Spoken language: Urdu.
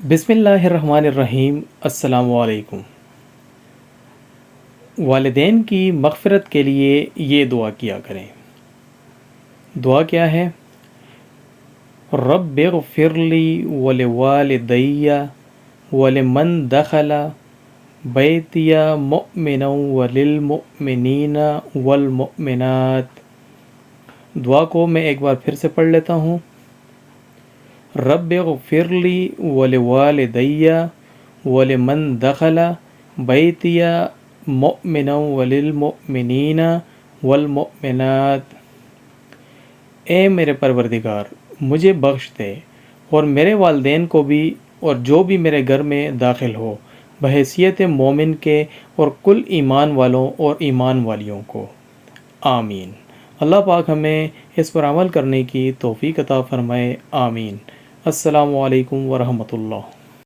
بسم اللہ الرحمن الرحیم۔ السلام علیکم۔ والدین کی مغفرت کے لیے یہ دعا کیا کریں۔ دعا کیا ہے؟ رب اغفر لی ولوالدی ولمن دخل بیتی مؤمنا وللمؤمنین والمؤمنات۔ دعا کو میں ایک بار پھر سے پڑھ لیتا ہوں۔ رب اغفر لی ولوالدی ولمن دخل بیتی مؤمنا وللمؤمنین والمؤمنات۔ اے میرے پروردگار، مجھے بخش دے اور میرے والدین کو بھی اور جو بھی میرے گھر میں داخل ہو بحیثیت مومن کے اور کل ایمان والوں اور ایمان والیوں کو۔ آمین۔ اللہ پاک ہمیں اس پر عمل کرنے کی توفیق عطا فرمائے۔ آمین۔ السلام علیکم ورحمۃ اللہ۔